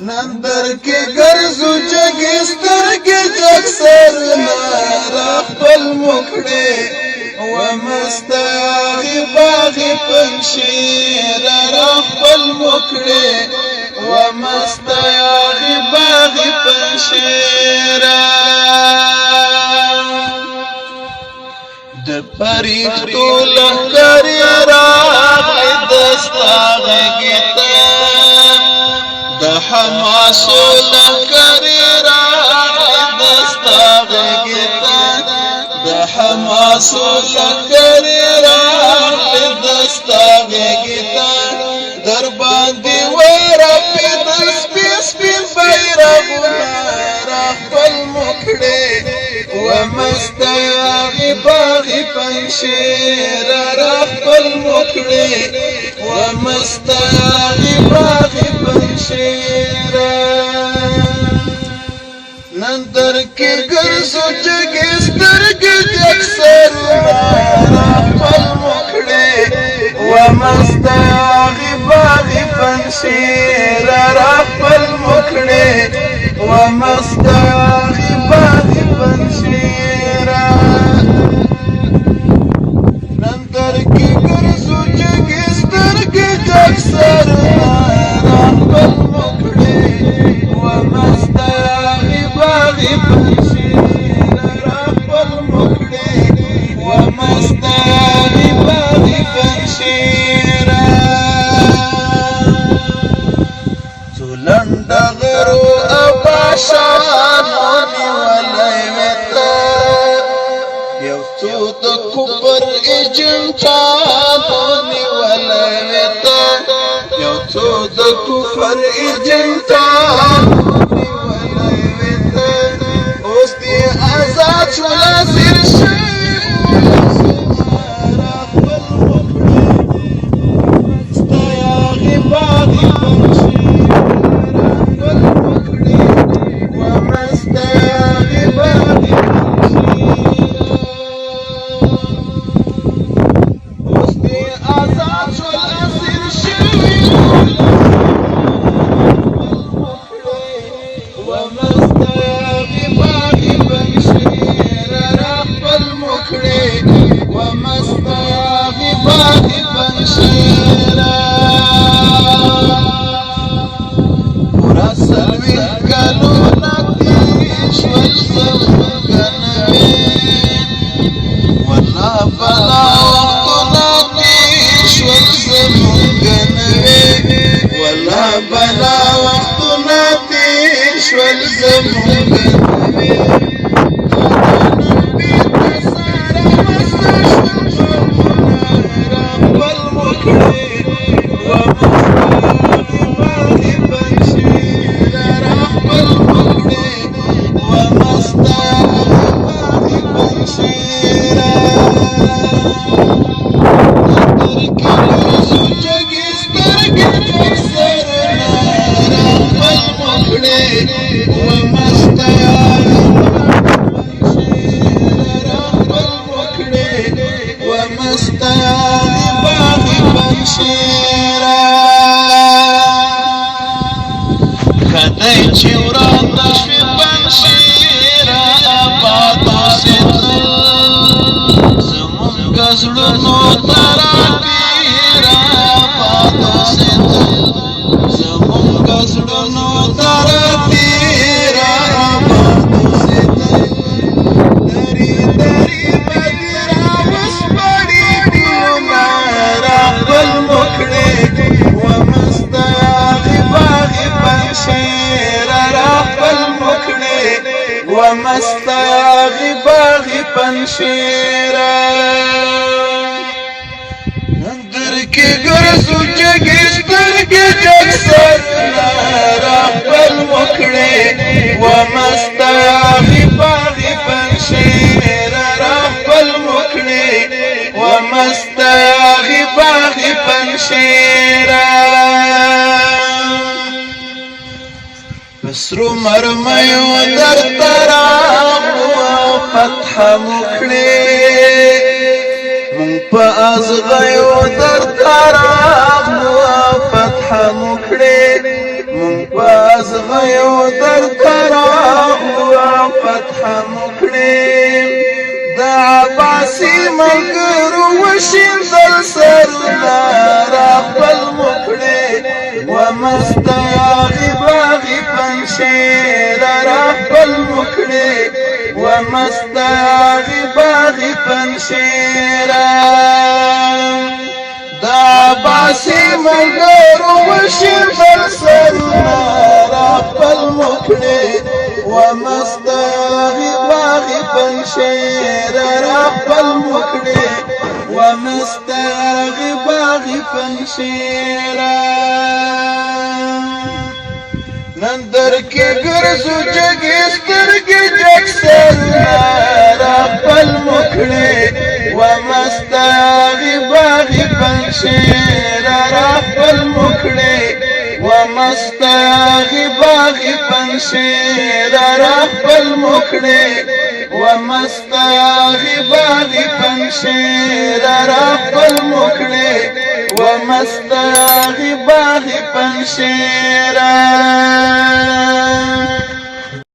نندر کې ګرځو جګې سترګې جګ سر را خپل مکړې ومستاغي باغي پنشیر را خپل مکړې ومستاغي باغي پنشیر د پریختو لخکری راغی دستا غږیتا د حماسو لخکری راغی دستا غږیتا د حماسو لخکری راغی دستا غږیتا در باندې ورپې د سپین سپین بیرغونه را خپل مکړې ومستاغي باغي پنشیر را خپل مکړې ومستاغي باغي پنشیر نندر کې ګرځو جګې سترګې جګ سر را خپل مکړې ومستاغي باغي پنشیر را خپل مکړې ومستاغي باغي پنشیر نندر کې ګرځو جګې سترګې جګ سر را خپل مکړې ومستاغي باغي پنشیر را خپل مکړې ومستاغي باغي پنشیر څولند غرو اباشانو نیولای وتا یو څو د کوپر ایجنټانو نیولای وتا یو څو د کوپر ایجنټانو نیولای وتا اوس دې آزاد شول سر شي بلا وختنا تیر شول زمونږ خدای چې ورته شوي پنشیر آباد اوسېدل زمونږ زړونو ته راپېر آباد اوسېدل زمونږ زړونو ته راپېر آباد اوسېدل درې درې به دې راوسپړي ګلونه را خپل مکړې ومستاغي باغي پنشیر را خپل مکړې ومستاغي باغي پنشیر نندر کې ګرځو جګې سترګې جګ سر را خپل مکړې ومستاغي باغي پنشیر را خپل مکړې ومستاغي باغي پنشیر بسرو مرمیو در تراغو فتح مکړې مونږ په ازغیو در تراغو فتح مکړې مونږ په ملګرو وشیندل سرونه را خپل مکړې ومست یاغي باغي پنشیر را خپل مکړې ومست یاغي باغي پنشیر دا باسی ملګرو وشیندل سرونه را خپل مکړې ومست یاغي باغي پنشیر را خپل مکړې ومست یاغي باغي پنشیر نن در کې ګرځو جګې سترګې جګ سرونه را خپل مکړې ومست یاغي باغي پنشیر را خپل مکړې ومست یاغي باغي پنشیر را خپل مکړې ومست یاغي باغي پنشیر را خپل مکړې ومست یاغي باغي پنشیر